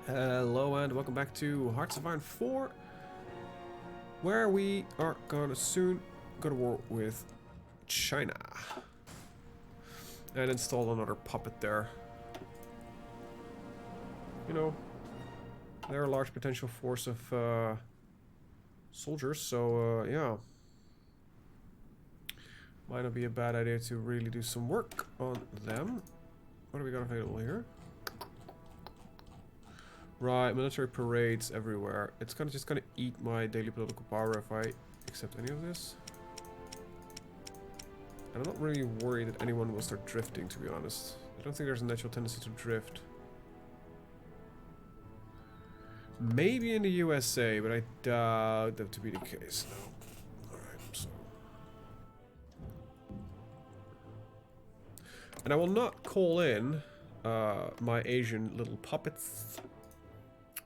Hello and welcome back to Hearts of Iron 4, where we are gonna soon go to war with China and install another puppet there. You know, they're a large potential force of soldiers, so yeah, might not be a bad idea to really do some work on them. What do we got available here? Right, military parades everywhere. It's just gonna eat my daily political power if I accept any of this. And I'm not really worried that anyone will start drifting, to be honest. I don't think there's a natural tendency to drift. Maybe in the USA, but I doubt that to be the case. No. Alright, so. And I will not call in my Asian little puppets.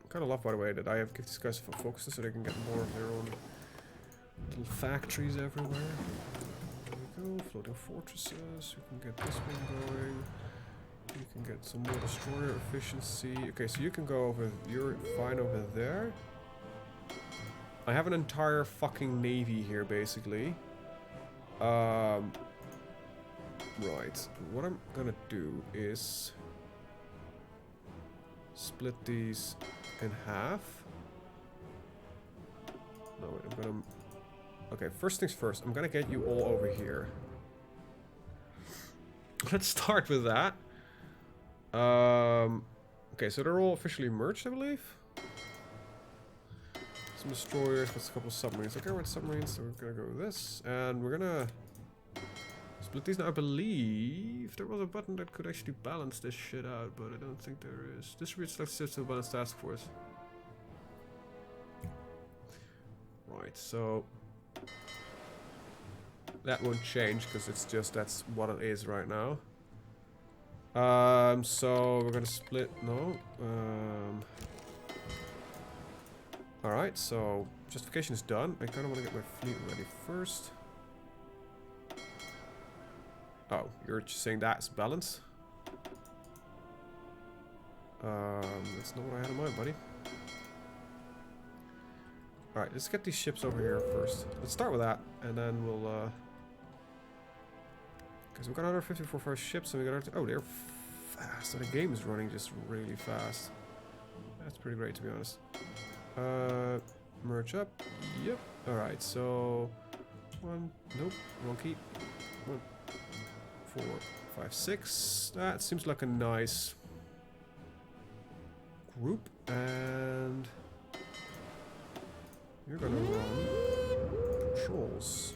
Kind of love, by the way, that I have given these guys for focuses so they can get more of their own little factories everywhere. There we go, floating fortresses. You can get this one going. You can get some more destroyer efficiency. Okay, so you can go over. You're fine over there. I have an entire fucking navy here, basically. Right. What I'm gonna do is split these in half. No, wait, I'm gonna... Okay, first things first, I'm gonna get you all over here. Let's start with that. Okay, so they're all officially merged, I believe. Some destroyers, with a couple of submarines. Okay, we're at submarines, so we're gonna go with this. And we're gonna split these now. I believe there was a button that could actually balance this shit out, but I don't think there is. Distribute select system balance task force. Right, so that won't change because it's just that's what it is right now. So we're gonna split. No. All right, so justification is done. I kind of want to get my fleet ready first. Oh, you're just saying that's balance? That's not what I had in mind, buddy. Alright, let's get these ships over here first. Let's start with that, and then we'll, because we've got another 54 first ships, and we got... Oh, they're fast. So the game is running just really fast. That's pretty great, to be honest. Merge up. Yep. Alright, so... One... Nope. Wrong key. 1, 4, 5, 6. That seems like a nice group, and... You're gonna run patrols.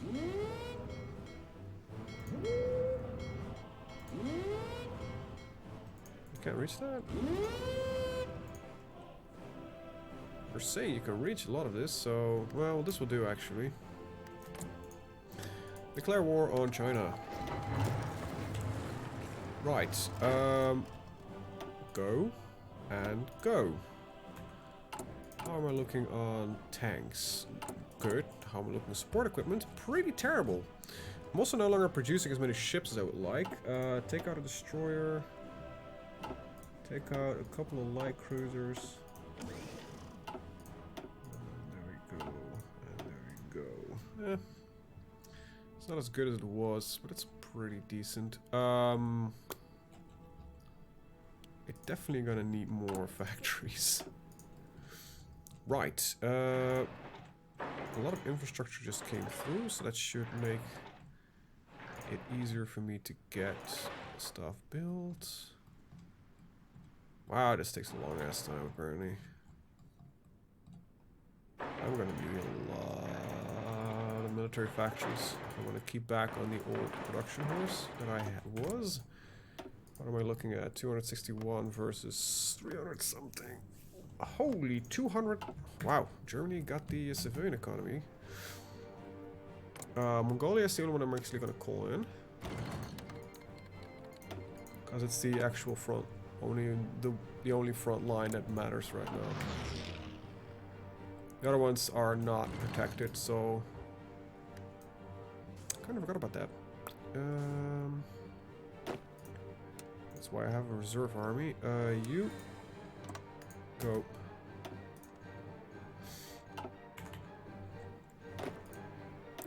You can't reach that? You're saying you can reach a lot of this, so... Well, this will do, actually. Declare war on China. Right. Go. And go. How am I looking on tanks? Good. How am I looking on support equipment? Pretty terrible. I'm also no longer producing as many ships as I would like. Take out a destroyer. Take out a couple of light cruisers. There we go. And there we go. Eh. It's not as good as it was, but it's pretty decent. It's definitely gonna need more factories. Right, a lot of infrastructure just came through, so that should make it easier for me to get stuff built. Wow, this takes a long ass time apparently. I'm gonna need a lot of military factories. I'm gonna keep back on the old production horse that I was. What am I looking at? 261 versus 300 something. Holy 200. Wow, Germany got the civilian economy. Mongolia is the only one I'm actually gonna call in, because it's the actual front, the only front line that matters right now. The other ones are not protected, so kind of forgot about that. That's why I have a reserve army. You go.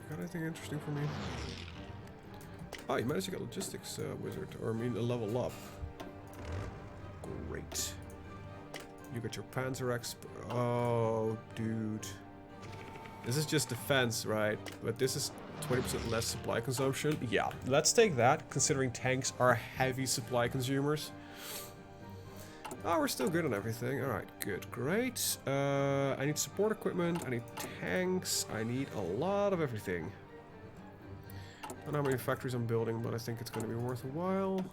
Got anything interesting for me? Oh, you managed to get logistics wizard, or I mean a level up. Great. You got your Panzer Exp. Oh, dude. This is just defense, right? But this is 20% less supply consumption. Yeah, let's take that, considering tanks are heavy supply consumers. Oh, we're still good on everything. Alright, good, great. I need support equipment, I need tanks, I need a lot of everything. I don't know how many factories I'm building, but I think it's going to be worth a while.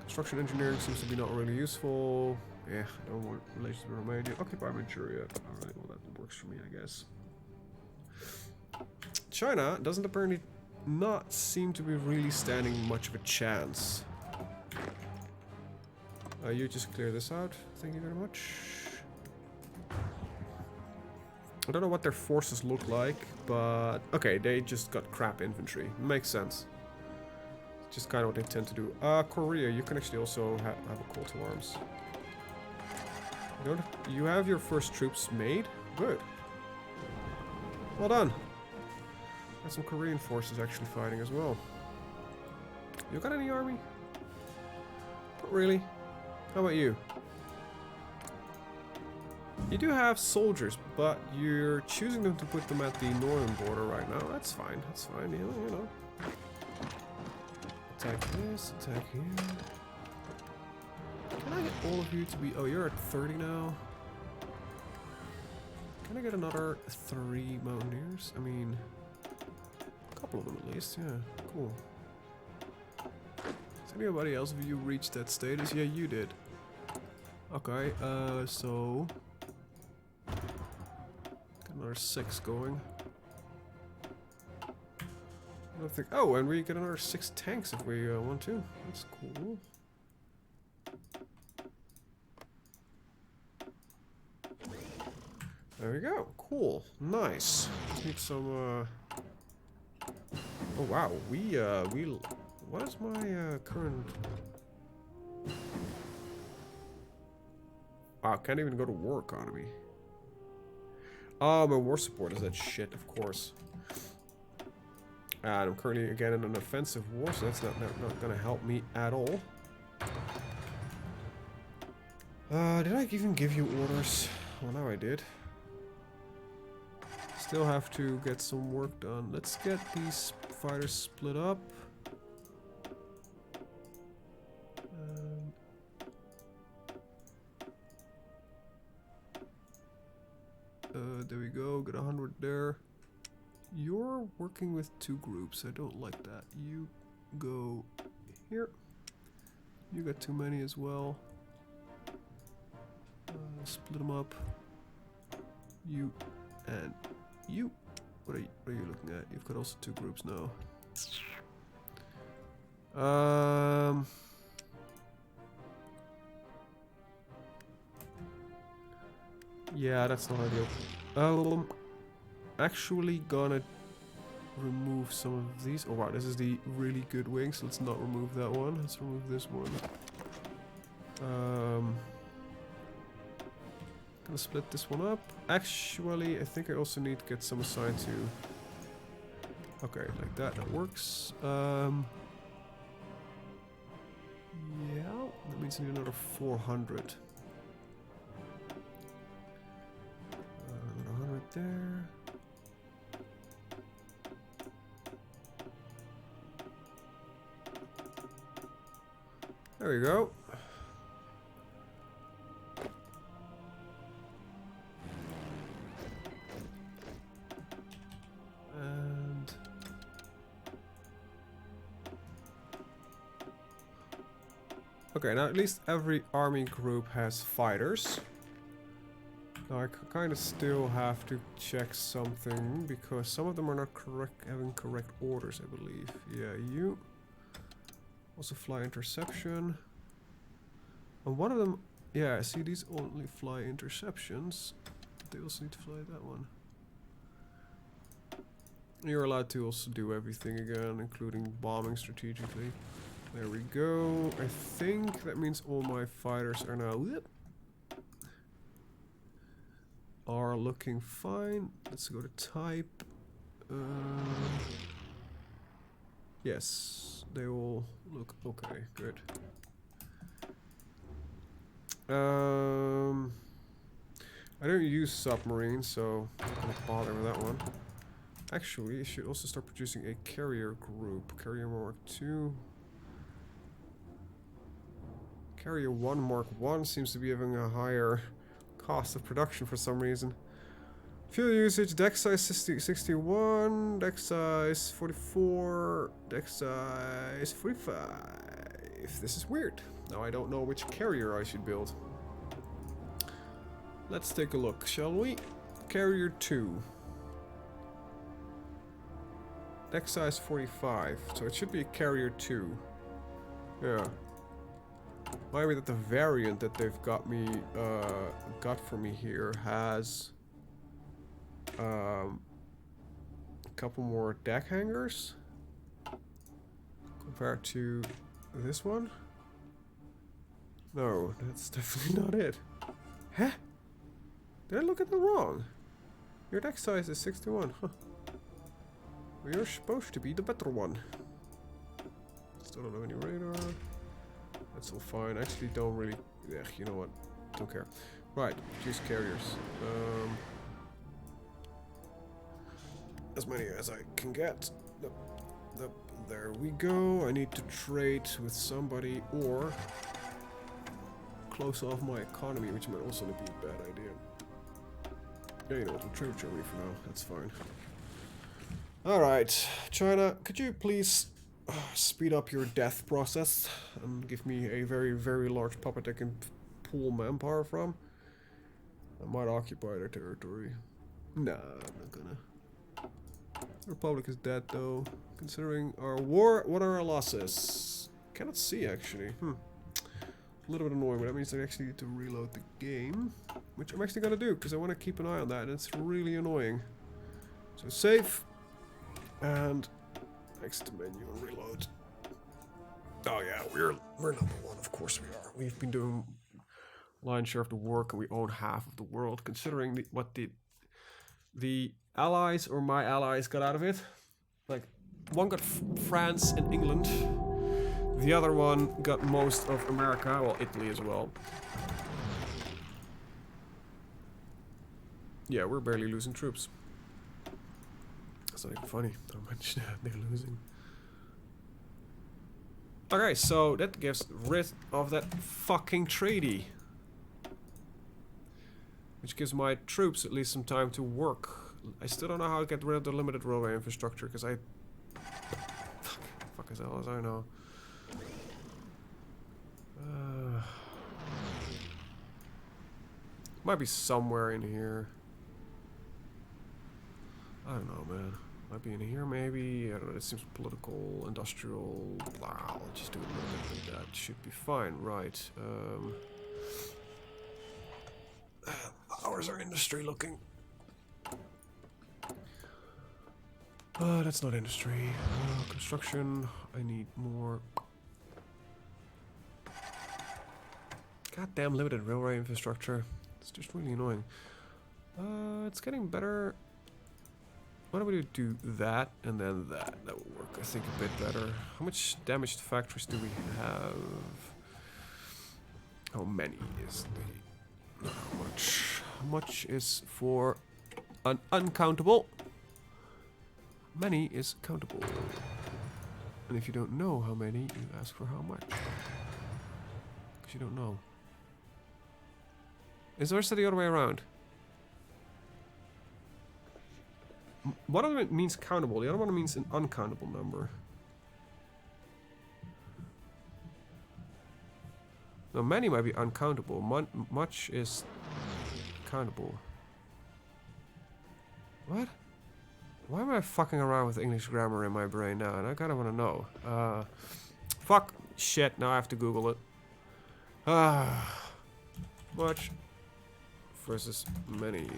Construction engineering seems to be not really useful. Yeah, I don't want relations with Romania. Occupy Manchuria. Alright, well that works for me, I guess. China doesn't apparently not seem to be really standing much of a chance. You just clear this out. Thank you very much. I don't know what their forces look like, but... Okay, they just got crap infantry. Makes sense. Just kind of what they tend to do. Korea, you can actually also have a call to arms. You have your first troops made? Good. Well done. Got some Korean forces actually fighting as well. You got any army? Not really. How about you? You do have soldiers, but you're choosing them to put them at the northern border right now. That's fine. That's fine. You know. Attack this. Attack here. Can I get all of you to be... Oh, you're at 30 now. Can I get another 3 mountaineers? I mean... A couple of them at least. Yeah. Cool. Has anybody else of you reached that status? Yeah, you did. Okay, so... Get another 6 going. I don't think... Oh, and we get another 6 tanks if we want to. That's cool. There we go. Cool. Nice. Just need some, Oh, wow. What is my, current... Wow, can't even go to war economy. Oh, my war support is that shit, of course. And I'm currently again in an offensive war, so that's not gonna help me at all. Did I even give you orders? Well, now I did. Still have to get some work done. Let's get these fighters split up. There we go, got 100 there. You're working with 2 groups, I don't like that. You go here. You got too many as well. Split them up. You and you. What are you looking at? You've got also 2 groups now. Yeah, that's not ideal. Actually gonna remove some of these. Oh wow, this is the really good wing, so let's not remove that one. Let's remove this one. Gonna split this one up. Actually, I think I also need to get some assigned to... Okay, like that, that works. Yeah, that means I need another 400. Another 100 there. There we go. And okay, now at least every army group has fighters. Now I kind of still have to check something because some of them are not having correct orders, I believe. Yeah, you. Also fly interception. And one of them, yeah, see these only fly interceptions. They also need to fly that one. You're allowed to also do everything again, including bombing strategically. There we go. I think that means all my fighters are now... Whoop. are looking fine. Let's go to type. Yes, they all look okay. Good. I don't use submarines, so I'm not gonna bother with that one. Actually, I should also start producing a carrier group. Carrier Mark 2. Carrier 1 Mark 1 seems to be having a higher cost of production for some reason. Fuel usage, deck size 61, deck size 44, deck size 45. This is weird. Now I don't know which carrier I should build. Let's take a look, shall we? Carrier 2. Deck size 45, so it should be a carrier 2. Yeah. Might be that the variant that they've got for me here has a couple more deck hangers compared to this one. No, that's definitely not it. Huh? Did I look at it wrong? Your deck size is 61. Huh. Well, you're supposed to be the better one. Still don't have any radar. That's all fine. Actually, don't really. Yeah, you know what? Don't care. Right, choose carriers. As many as I can get. There we go. I need to trade with somebody or close off my economy, which might also be a bad idea. Yeah, you know what? We'll trade with Germany for now. That's fine. Alright, China, could you please speed up your death process and give me a very, very large puppet I can pull manpower from? I might occupy their territory. Nah, I'm not gonna. The Republic is dead though. Considering our war, what are our losses? Cannot see actually. A little bit annoying, but that means I actually need to reload the game. Which I'm actually gonna do, because I want to keep an eye on that, and it's really annoying. So save. And next menu and reload. Oh yeah, we're number one, of course we are. We've been doing lion's share of the work and we own half of the world, considering what the allies or my allies got out of it. Like, one got France and England, the other one got most of America, well, Italy as well. Yeah, we're barely losing troops. That's not even funny. Don't mention that they're losing. Okay, so that gets rid of that fucking treaty. Which gives my troops at least some time to work. I still don't know how to get rid of the limited railway infrastructure, because I... Fuck as hell as I know. Might be somewhere in here. I don't know, man. Might be in here, maybe. I don't know. It seems political, industrial. Blah. I'll just do a little bit like that. Should be fine, right? How's our industry looking? That's not industry. Construction. I need more. Goddamn limited railway infrastructure. It's just really annoying. It's getting better. Why don't we do that and then that? That will work, I think, a bit better. How much damaged factories do we have? How many is the... How much? How much is for an uncountable? Many is countable. And if you don't know how many, you ask for how much. Because you don't know. Is the rest of the other way around? One of them means countable, the other one means an uncountable number. Now, many might be uncountable, much is countable. What? Why am I fucking around with English grammar in my brain now? And I kinda wanna know. Fuck. Shit, now I have to Google it. Much versus many.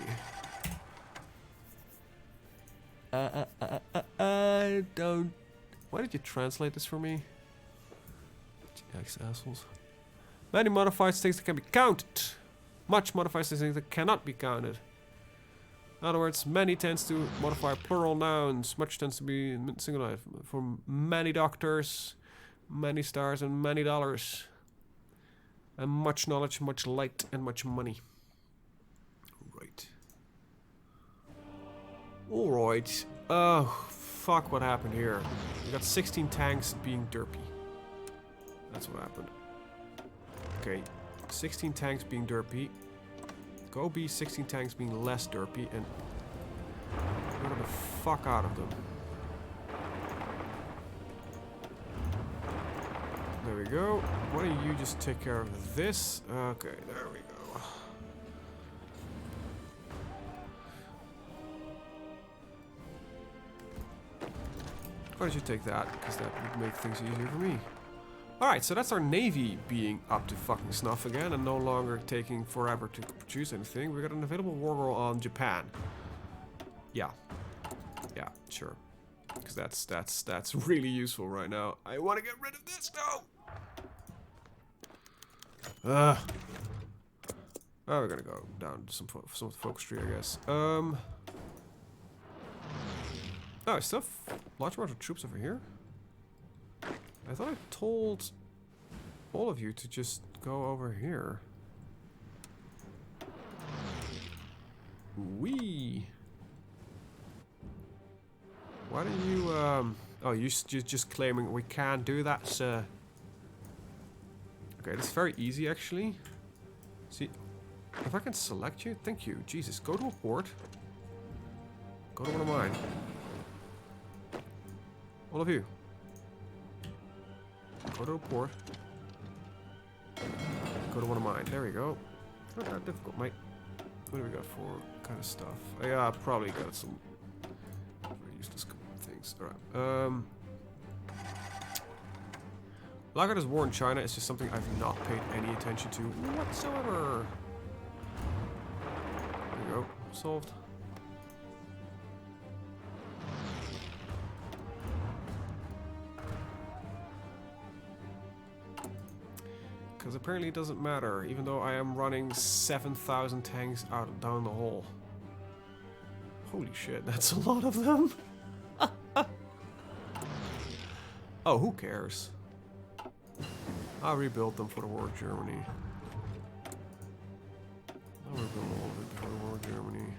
I don't... Why did you translate this for me? X assholes. Many modifies things that can be counted. Much modifies things that cannot be counted. In other words, many tends to modify plural nouns. Much tends to be singular. For many doctors, many stars, and many dollars. And much knowledge, much light, and much money. Right. Alright. Oh, fuck what happened here. We got 16 tanks being derpy. That's what happened. Okay. 16 tanks being derpy. Go be 16 tanks being less derpy and get the fuck out of them. There we go. Why don't you just take care of this? Okay, there we go. Why don't you take that? Because that would make things easier for me. Alright, so that's our navy being up to fucking snuff again and no longer taking forever to produce anything. We got an available war goal on Japan. Yeah. Yeah, sure. Because that's really useful right now. I want to get rid of this now! Oh, we're gonna go down to some focus tree, I guess. Oh, I still have large amount of troops over here. I thought I told all of you to just go over here. Wee. Why don't you, oh, you're just claiming we can't do that, sir. Okay, that's very easy, actually. See, if I can select you, thank you. Jesus, go to a port. Go to one of mine. All of you. Go to a port. Go to one of mine. There we go. It's not that difficult, mate. What do we got for kind of stuff? Yeah, I probably got some very useless things. Alright. Like this war in China is just something I've not paid any attention to whatsoever. There we go. Solved. Because apparently it doesn't matter, even though I am running 7,000 tanks out down the hole. Holy shit, that's a lot of them. Oh, who cares? I'll rebuild them for the war of Germany. I'll rebuild all of it for the war of Germany.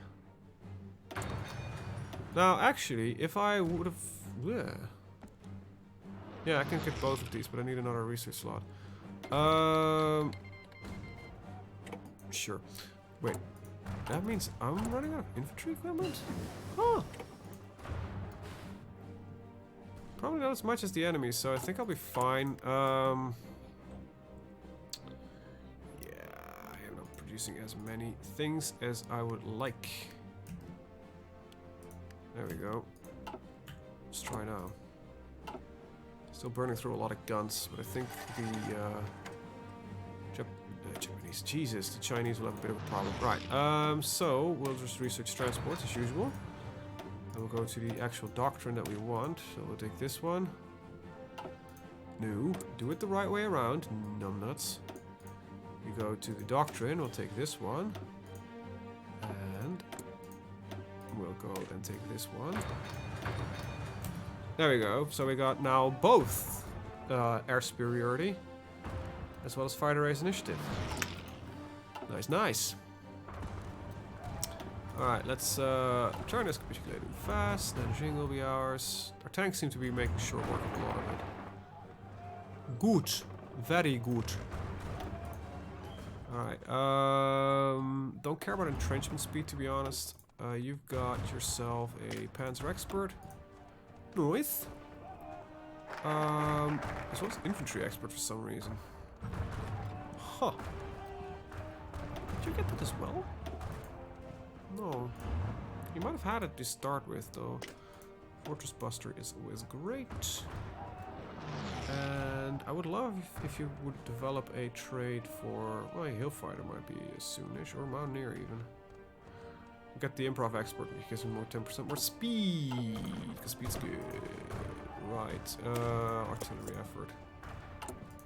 Now, actually, if I would have... Yeah, I can get both of these, but I need another research slot. Sure. Wait. That means I'm running out of infantry equipment? Huh. Probably not as much as the enemy, so I think I'll be fine. Yeah, I am not producing as many things as I would like. There we go. Let's try now. Still burning through a lot of guns, but I think the Japanese, Jesus, the Chinese will have a bit of a problem. Right, so we'll just research transports as usual. And we'll go to the actual doctrine that we want. So we'll take this one. No, do it the right way around, numbnuts. We go to the doctrine, we'll take this one. And we'll go and take this one. There we go. So we got now both air superiority as well as fighter race initiative. Nice, nice. Alright, let's try this capitulating fast. Nanjing will be ours. Our tanks seem to be making short work of a lot of it. Good. Very good. Alright, don't care about entrenchment speed, to be honest. You've got yourself a Panzer expert. Nice. As well as infantry expert for some reason. Huh. Did you get that as well? No. You might have had it to start with, though. Fortress Buster is always great. And I would love if you would develop a trade for... Well, a hill fighter might be soonish, or mountaineer even. Get the improv expert, which gives me more 10% more speed. Because speed's good. Right. Artillery effort.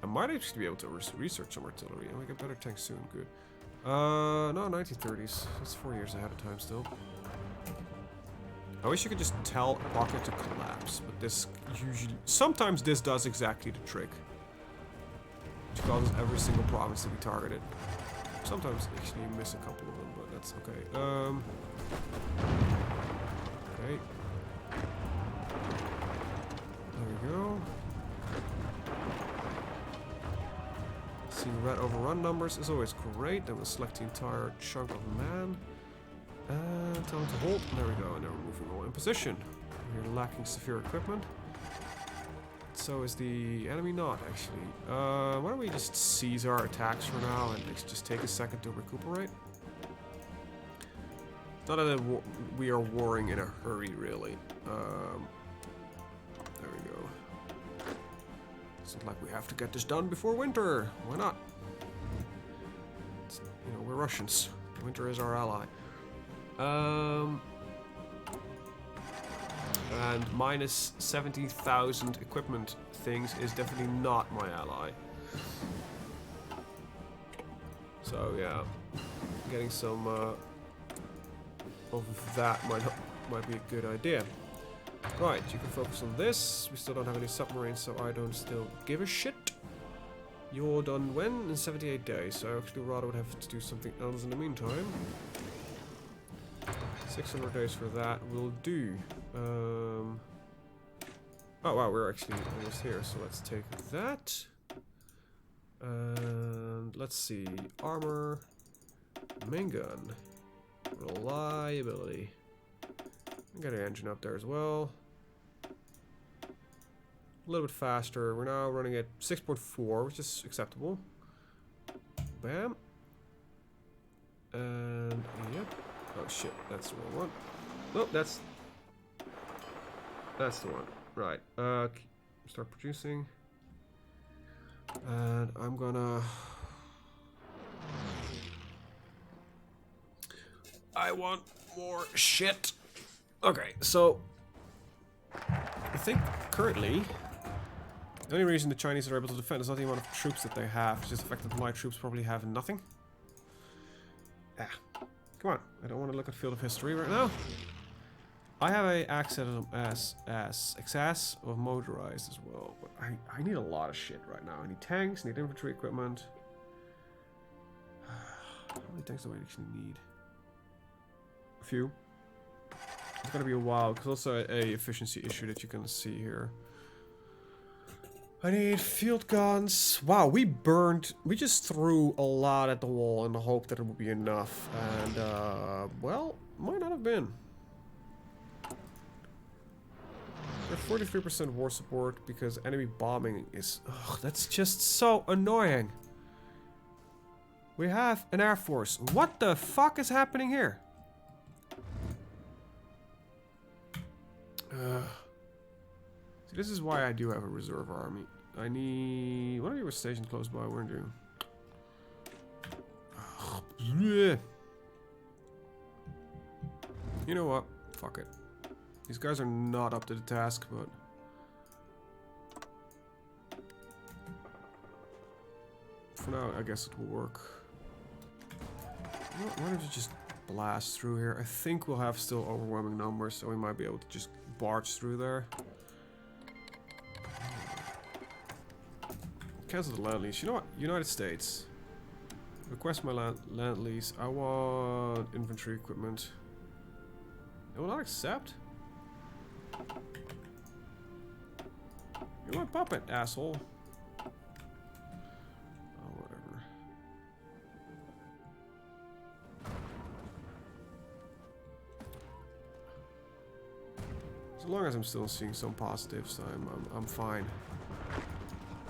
I might actually be able to research some artillery and we get better tanks soon. Good. No, 1930s. That's 4 years ahead of time still. I wish you could just tell a pocket to collapse, but this usually... Sometimes this does exactly the trick. Which causes every single province to be targeted. Sometimes actually you miss a couple of them, but that's okay. Okay. There we go. Seeing red overrun numbers is always great. Then we'll select the entire chunk of man. And tell them to hold. There we go. And now we're moving all in position. We're lacking severe equipment. So is the enemy not, actually. Why don't we just seize our attacks for now and let's just take a second to recuperate? Not that we are warring in a hurry, really. There we go. It's not like we have to get this done before winter. Why not? You know, we're Russians. Winter is our ally. And minus 70,000 equipment things is definitely not my ally. So yeah, getting some of that might be a good idea. Right, you can focus on this. We still don't have any submarines, so I don't still give a shit. You're done when? In 78 days. So I actually rather would have to do something else in the meantime. 600 days for that will do. Oh wow, we're actually almost here, so let's take that. And let's see. Armor. Main gun. Reliability. Got an engine up there as well. A little bit faster. We're now running at 6.4, which is acceptable. Bam. And yep. Oh shit, that's the wrong one. Nope, that's the one. Right. Start producing. And I'm gonna... I want more shit. Okay, so I think currently the only reason the Chinese are able to defend is not the amount of troops that they have, it's just the fact that my troops probably have nothing. Ah, come on, I don't want to look at Field of History right now. I have a excess of motorized as well, but I need a lot of shit right now. I need tanks, I need infantry equipment. How many tanks do I actually need? A few. It's gonna be a while, because also a efficiency issue that you can see here. I need field guns. Wow, we just threw a lot at the wall in the hope that it would be enough. And, well, might not have been. We're 43% war support because enemy bombing is... Ugh, that's just so annoying. We have an air force. What the fuck is happening here? See, this is why I do have a reserve army. I need... What are you stationed close by? We're doing... You know what? Fuck it. These guys are not up to the task, but... For now, I guess it will work. Why don't you just blast through here? I think we'll have still overwhelming numbers, so we might be able to just barge through there. Cancel the land lease. You know what? United States. Request my land lease. I want infantry equipment. They will not accept? You're my puppet, asshole. Oh, whatever. As long as I'm still seeing some positives, I'm fine.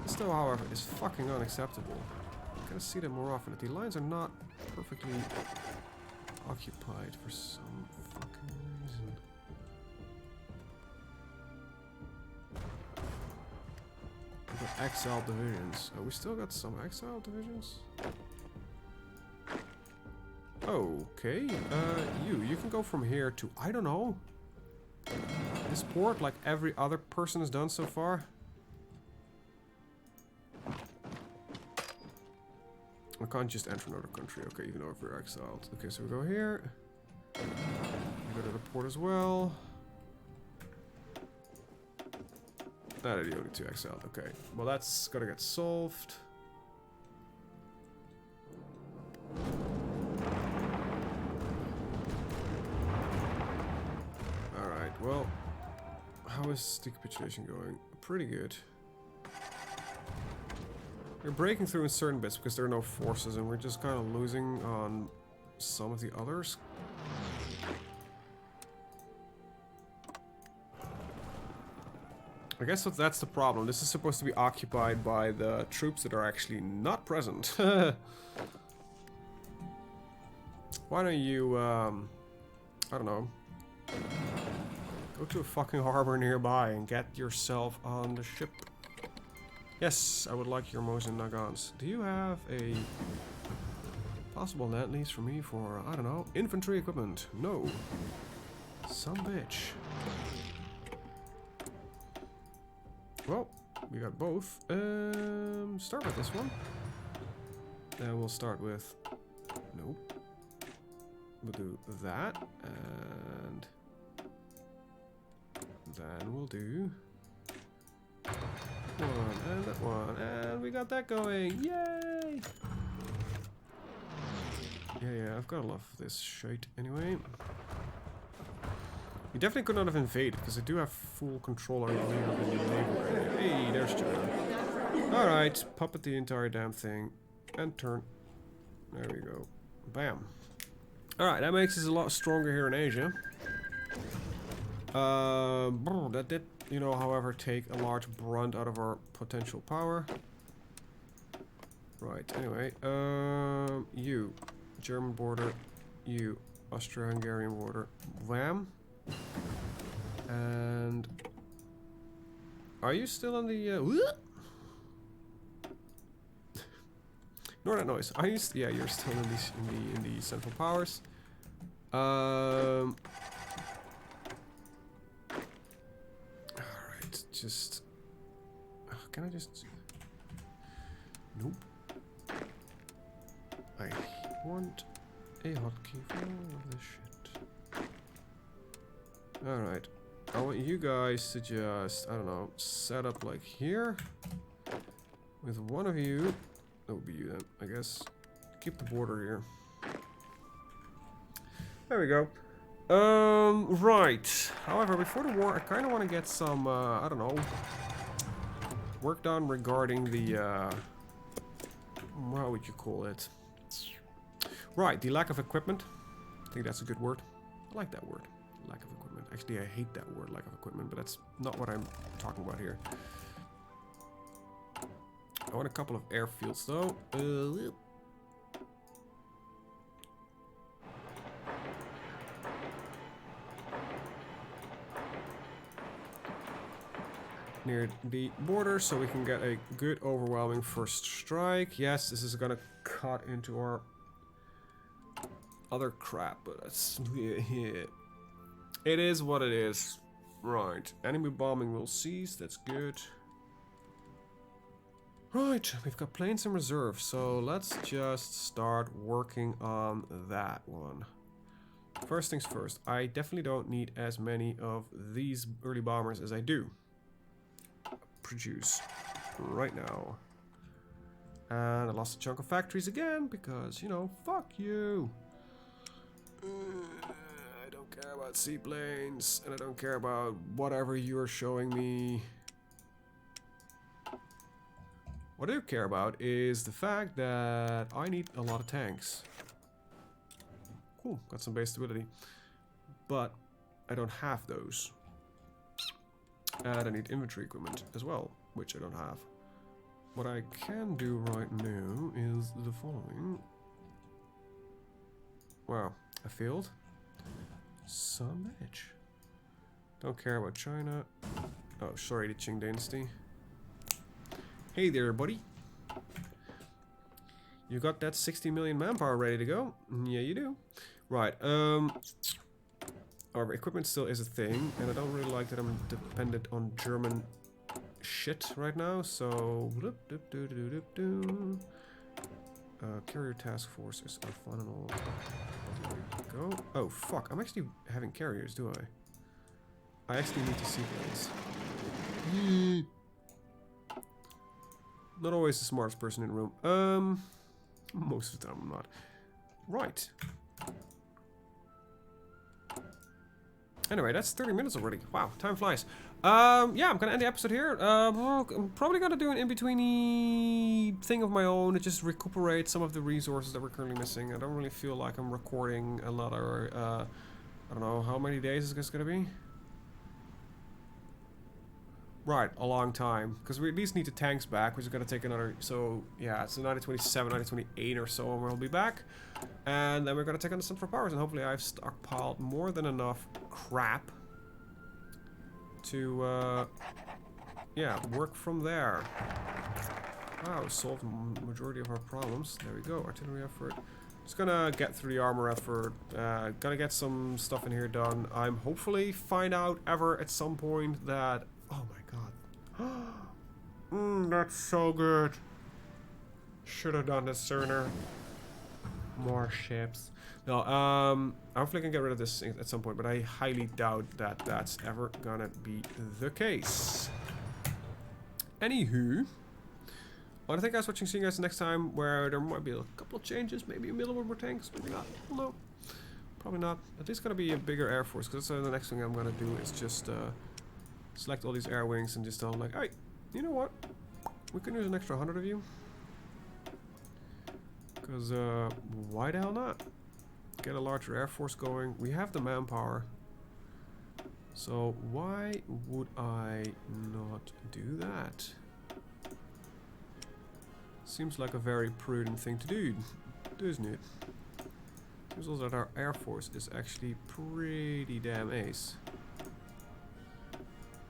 This though, however, is fucking unacceptable. I gotta see them more often. The lines are not perfectly occupied for some fucking reason. We've got exiled divisions. Oh, we still got some exiled divisions? Okay, you can go from here to, I don't know, this port like every other person has done so far. I can't just enter another country, okay, even though if we're exiled. Okay, so we go here. We go to the port as well. Ah, the only 2 exiled. Okay. Well, that's gotta get solved. Alright, well, how is the capitulation going? Pretty good. We're breaking through in certain bits because there are no forces, and we're just kind of losing on some of the others. I guess that's the problem. This is supposed to be occupied by the troops that are actually not present. Why don't you, I don't know, go to a fucking harbor nearby and get yourself on the ship. Yes, I would like your Mosin Nagans. Do you have a possible land lease for me for, I don't know, infantry equipment? No. Some bitch. Well, we got both. Start with this one. Then we'll start with... Nope. We'll do that. And... then we'll do... one and that one. And we got that going. Yay! Yeah, I've got a lot of this shite anyway. We definitely could not have invaded, because I do have full control over the naval area. Hey, there's China. Alright, puppet the entire damn thing. And turn. There we go. Bam. Alright, that makes us a lot stronger here in Asia. That did, you know, however, take a large brunt out of our potential power. Right, anyway. You. German border. You. Austro-Hungarian border. Wham. And are you still on the ignore that noise. Are you yeah, you're still in the central powers. Alright, just can I just nope. I want a hotkey for all of this shit. Alright, I want you guys to just, I don't know, set up like here. With one of you, that would be you then, I guess. Keep the border here. There we go. Right. However, before the war, I kind of want to get some, I don't know, work done regarding the, how would you call it? Right, the lack of equipment. I think that's a good word. I like that word. Lack of equipment. Actually, I hate that word, lack of equipment, but that's not what I'm talking about here. I want a couple of airfields, though. Near the border, so we can get a good, overwhelming first strike. Yes, this is gonna cut into our other crap, but that's... yeah. It is what it is. Right. Enemy bombing will cease. That's good. Right. We've got planes in reserve. So let's just start working on that one. First things first. I definitely don't need as many of these early bombers as I do produce right now. And I lost a chunk of factories again because, you know, fuck you. I don't care about seaplanes, and I don't care about whatever you're showing me. What I do care about is the fact that I need a lot of tanks. Cool, got some base stability. But I don't have those. And I need infantry equipment as well, which I don't have. What I can do right now is the following. Wow, I failed. Some bitch. Don't care about China. Oh, sorry, the Qing Dynasty. Hey there, buddy. You got that 60 million manpower ready to go? Yeah, you do. Right, however, equipment still is a thing, and I don't really like that I'm dependent on German shit right now, so... carrier task forces are fun and all. There we go. Oh, fuck. I'm actually having carriers, do I? I actually need to seaplanes. Not always the smartest person in the room. Most of the time I'm not. Right. Anyway, that's 30 minutes already. Wow, time flies. Yeah, I'm gonna end the episode here. I'm probably gonna do an in-betweeny thing of my own to just recuperate some of the resources that we're currently missing. I don't really feel like I'm recording another, I don't know, how many days is this gonna be? Right, a long time. Because we at least need the tanks back, which is gonna take another, so, yeah, so 1927, 1928 or so, and we'll be back. And then we're gonna take on the Central Powers, and hopefully I've stockpiled more than enough crap to, yeah, work from there. Wow, solved the majority of our problems. There we go, artillery effort. Just gonna get through the armor effort, gonna get some stuff in here done. I'm hopefully find out ever at some point that, oh my god. That's so good. Should have done this sooner. More ships. No, hopefully I can get rid of this at some point, but I highly doubt that that's ever gonna be the case. Anywho, well, I think guys watching, see you guys next time, where there might be a couple of changes, maybe a middle more tanks, maybe not. I don't know. Probably not. At least gonna be a bigger air force, because the next thing I'm gonna do is just select all these air wings and just tell them like, hey, you know what? We can use an extra 100 of you. Because, why the hell not? Get a larger air force going. We have the manpower. So, why would I not do that? Seems like a very prudent thing to do, doesn't it? Seems also that our air force is actually pretty damn ace.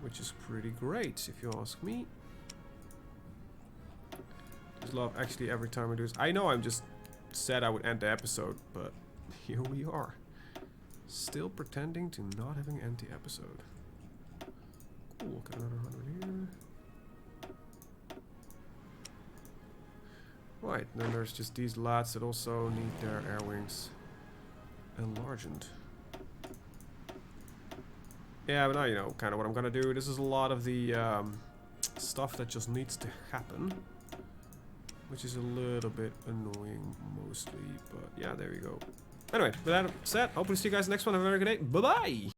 Which is pretty great, if you ask me. Just love actually every time I do this. I know I'm just said I would end the episode, but here we are. Still pretending to not having end the episode. Cool, got another 100 here. Right, then there's just these lads that also need their air wings enlarged. Yeah, but now you know kind of what I'm gonna do. This is a lot of the stuff that just needs to happen, which is a little bit annoying mostly, but yeah, there you go. Anyway, with that said, hopefully see you guys next one. Have a very good day. Bye-bye!